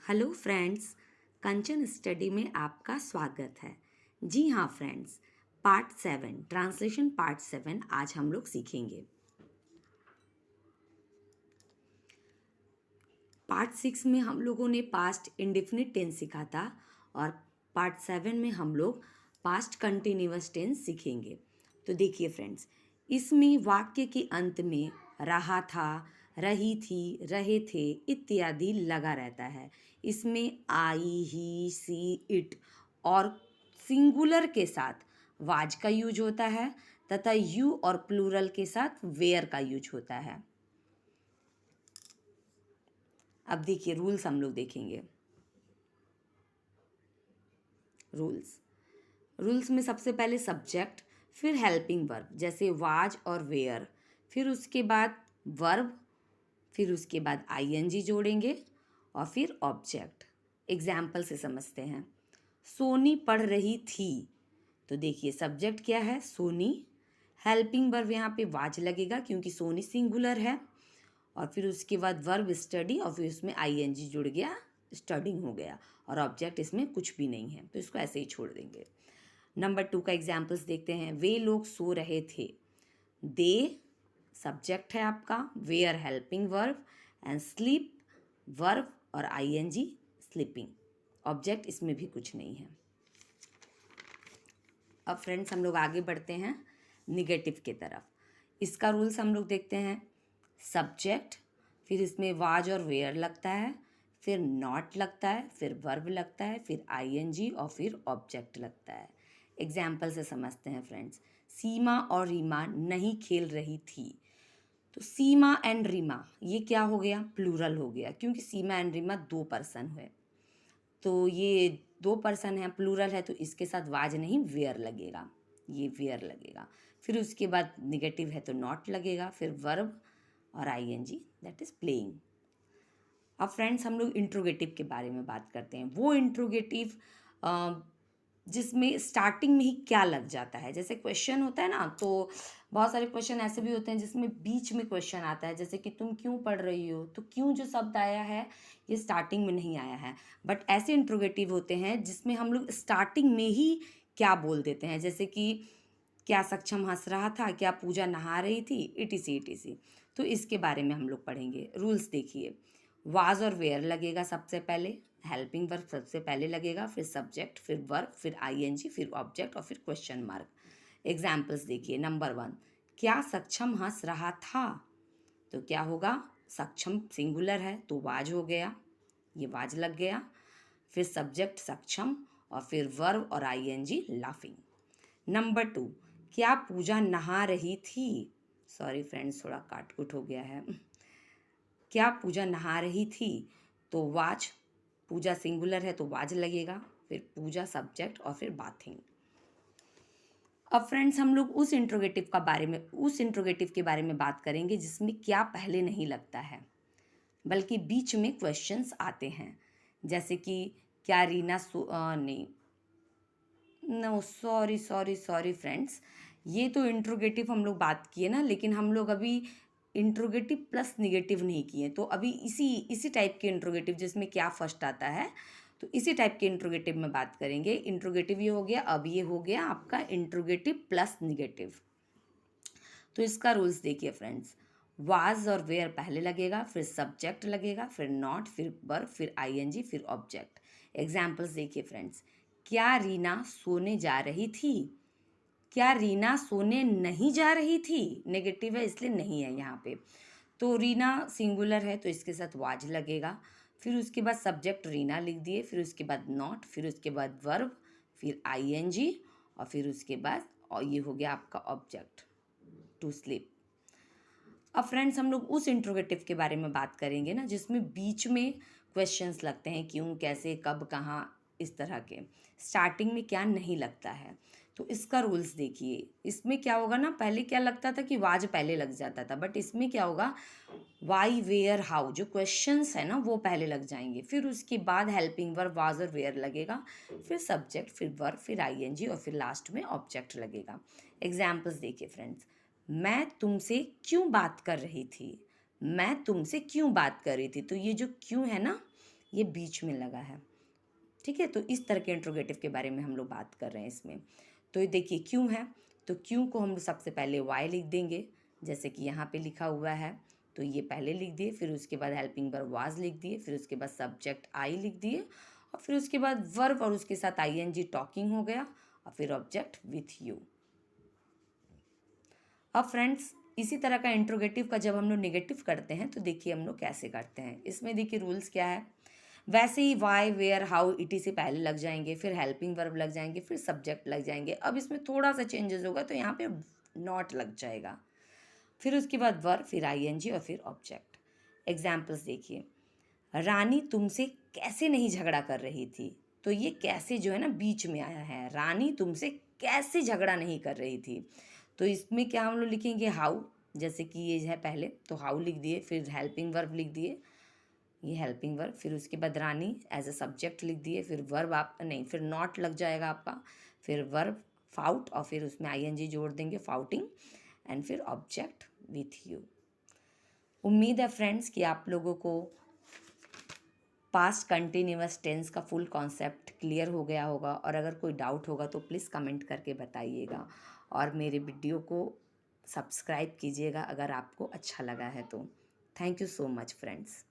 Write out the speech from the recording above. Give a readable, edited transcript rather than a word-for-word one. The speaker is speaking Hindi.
हेलो फ्रेंड्स, कंचन स्टडी में आपका स्वागत है। जी हाँ फ्रेंड्स, पार्ट 7 ट्रांसलेशन पार्ट 7 आज हम लोग सीखेंगे। पार्ट 6 में हम लोगों ने पास्ट इंडेफिनिट टेंस सीखा था और पार्ट 7 में हम लोग पास्ट कंटिन्यूअस टेंस सीखेंगे। तो देखिए फ्रेंड्स, इसमें वाक्य के अंत में रहा था, रही थी, रहे थे इत्यादि लगा रहता है। इसमें आई, ही, सी, इट और सिंगुलर के साथ वाज का यूज होता है तथा यू और प्लूरल के साथ वेयर का यूज होता है। अब देखिए रूल्स हम लोग देखेंगे। रूल्स में सबसे पहले सब्जेक्ट, फिर हेल्पिंग वर्ब जैसे वाज और वेयर, फिर उसके बाद वर्ब, फिर उसके बाद आईएनजी जोड़ेंगे और फिर ऑब्जेक्ट। एग्जाम्पल से समझते हैं। सोनी पढ़ रही थी, तो देखिए सब्जेक्ट क्या है, सोनी। हेल्पिंग वर्ब यहाँ पे वाज लगेगा क्योंकि सोनी सिंगुलर है, और फिर उसके बाद वर्ब स्टडी और फिर उसमें आईएनजी जुड़ गया, स्टडिंग हो गया, और ऑब्जेक्ट इसमें कुछ भी नहीं है तो इसको ऐसे ही छोड़ देंगे। नंबर 2 का एग्जाम्पल्स देखते हैं। वे लोग सो रहे थे, दे सब्जेक्ट है आपका, were helping verb and sleep verb और आईएनजी स्लीपिंग। ऑब्जेक्ट इसमें भी कुछ नहीं है। अब फ्रेंड्स हम लोग आगे बढ़ते हैं निगेटिव की तरफ। इसका रूल्स हम लोग देखते हैं। सब्जेक्ट, फिर इसमें वाज और वेयर लगता है, फिर नॉट लगता है, फिर वर्ब लगता है, फिर आईएनजी और फिर ऑब्जेक्ट लगता है। एग्जाम्पल से समझते हैं फ्रेंड्स। सीमा और रीमा नहीं खेल रही थी, तो सीमा एंड रीमा ये क्या हो गया, प्लूरल हो गया क्योंकि सीमा एंड रीमा 2 पर्सन हुए, तो ये 2 पर्सन है, प्लूरल है, तो इसके साथ वाज नहीं वेयर लगेगा, ये वेयर लगेगा। फिर उसके बाद निगेटिव है तो नॉट लगेगा, फिर वर्ब और आईएनजी दैट इज प्लेइंग। अब फ्रेंड्स हम लोग इंट्रोगेटिव के बारे में बात करते हैं। वो इंट्रोगेटिव जिसमें स्टार्टिंग में ही क्या लग जाता है। जैसे क्वेश्चन होता है ना, तो बहुत सारे क्वेश्चन ऐसे भी होते हैं जिसमें बीच में क्वेश्चन आता है, जैसे कि तुम क्यों पढ़ रही हो, तो क्यों जो शब्द आया है ये स्टार्टिंग में नहीं आया है। बट ऐसे इंट्रोगेटिव होते हैं जिसमें हम लोग स्टार्टिंग में ही क्या बोल देते हैं, जैसे कि क्या सक्षम हंस रहा था, क्या पूजा नहा रही थी, इटीसी इटीसी। तो इसके बारे में हम लोग पढ़ेंगे। रूल्स देखिए, वाज और वेयर लगेगा सबसे पहले, हेल्पिंग वर्ब सबसे पहले लगेगा, फिर सब्जेक्ट, फिर वर्ब, फिर आईएनजी, फिर ऑब्जेक्ट और फिर क्वेश्चन मार्क। एग्जाम्पल्स देखिए। नंबर 1, क्या सक्षम हंस रहा था, तो क्या होगा, सक्षम सिंगुलर है तो वाज हो गया, ये वाज लग गया। फिर सब्जेक्ट सक्षम और फिर वर्ब और आईएनजी लाफिंग। नंबर 2, क्या पूजा नहा रही थी, सॉरी फ्रेंड्स थोड़ा काट कुट हो गया है। क्या पूजा नहा रही थी, तो वाज, पूजा सिंगुलर है तो वाज लगेगा, फिर पूजा सब्जेक्ट और फिर बाथिंग। अब फ्रेंड्स हम लोग उस इंट्रोगेटिव के बारे में बात करेंगे जिसमें क्या पहले नहीं लगता है बल्कि बीच में क्वेश्चंस आते हैं। जैसे कि क्या रीना नहीं, no sorry sorry sorry friends, ये तो इंट्रोगेटिव हम लोग बात किए ना, लेकिन हम लोग अभी इंट्रोगेटिव प्लस निगेटिव नहीं किए। तो अभी इसी इसी टाइप के इंट्रोगेटिव जिसमें क्या फर्स्ट आता है, तो इसी टाइप के इंट्रोगेटिव में बात करेंगे। इंट्रोगेटिव ये हो गया, अब ये हो गया आपका इंट्रोगेटिव प्लस निगेटिव। तो इसका रूल्स देखिए फ्रेंड्स। वाज और वेयर पहले लगेगा, फिर सब्जेक्ट लगेगा, फिर नॉट, फिर वर्ब, फिर आईएनजी, फिर ऑब्जेक्ट। एग्जाम्पल्स देखिए फ्रेंड्स। क्या रीना सोने जा रही थी, क्या रीना सोने नहीं जा रही थी, नेगेटिव है इसलिए नहीं है यहाँ पे। तो रीना सिंगुलर है तो इसके साथ वाज लगेगा, फिर उसके बाद सब्जेक्ट रीना लिख दिए, फिर उसके बाद नॉट, फिर उसके बाद वर्ब, फिर आईएनजी और फिर उसके बाद, और ये हो गया आपका ऑब्जेक्ट टू स्लीप। अब फ्रेंड्स हम लोग उस इंट्रोगेटिव के बारे में बात करेंगे ना जिसमें बीच में क्वेश्चंस लगते हैं, क्यों, कैसे, कब, कहाँ, इस तरह के। स्टार्टिंग में क्या नहीं लगता है, तो इसका रूल्स देखिए। इसमें क्या होगा ना, पहले क्या लगता था कि वाज पहले लग जाता था, बट इसमें क्या होगा, वाई, वेयर, हाउ जो क्वेश्चंस है ना वो पहले लग जाएंगे, फिर उसके बाद हेल्पिंग वर्ब वाज और वेयर लगेगा, फिर सब्जेक्ट, फिर वर्ब, फिर आईएनजी और फिर लास्ट में ऑब्जेक्ट लगेगा। एग्जाम्पल्स देखिए फ्रेंड्स। मैं तुमसे क्यों बात कर रही थी, मैं तुमसे क्यों बात कर रही थी, तो ये जो क्यों है ना, ये बीच में लगा है। ठीक है, तो इस तरह के इंट्रोगेटिव के बारे में हम लोग बात कर रहे हैं इसमें। तो ये देखिए क्यों है, तो क्यों को हम लोग सबसे पहले वाई लिख देंगे, जैसे कि यहाँ पे लिखा हुआ है, तो ये पहले लिख दिए, फिर उसके बाद हेल्पिंग वर्ब वाज लिख दिए, फिर उसके बाद सब्जेक्ट आई लिख दिए, और फिर उसके बाद वर्ब और उसके साथ आईएनजी टॉकिंग हो गया, और फिर ऑब्जेक्ट विथ यू। अब फ्रेंड्स इसी तरह का इंट्रोगेटिव का जब हम लोग नेगेटिव करते हैं तो देखिए हम लोग कैसे करते हैं। इसमें देखिए रूल्स क्या है, वैसे ही वाई वेयर हाउ इट से पहले लग जाएंगे, फिर हेल्पिंग वर्ब लग जाएंगे, फिर सब्जेक्ट लग जाएंगे। अब इसमें थोड़ा सा चेंजेस होगा, तो यहाँ पे नॉट लग जाएगा, फिर उसके बाद वर्ब, फिर आईएनजी और फिर ऑब्जेक्ट। एग्जाम्पल्स देखिए, रानी तुमसे कैसे नहीं झगड़ा कर रही थी, तो ये कैसे जो है ना बीच में आया है, रानी तुमसे कैसे झगड़ा नहीं कर रही थी। तो इसमें क्या हम लोग लिखेंगे, हाउ, जैसे कि ये है पहले, तो हाउ लिख दिए, फिर हेल्पिंग वर्ब लिख दिए, ये हेल्पिंग वर्ब, फिर उसके बाद रानी एज अ सब्जेक्ट लिख दिए, फिर वर्ब आप नहीं, फिर नॉट लग जाएगा आपका, फिर वर्ब फाउट, और फिर उसमें आईएनजी जोड़ देंगे, फाउटिंग, एंड फिर ऑब्जेक्ट विथ यू। उम्मीद है फ्रेंड्स कि आप लोगों को पास्ट कंटिन्यूअस टेंस का फुल कॉन्सेप्ट क्लियर हो गया होगा, और अगर कोई डाउट होगा तो प्लीज़ कमेंट करके बताइएगा, और मेरे वीडियो को सब्सक्राइब कीजिएगा अगर आपको अच्छा लगा है तो। Thank you so much friends.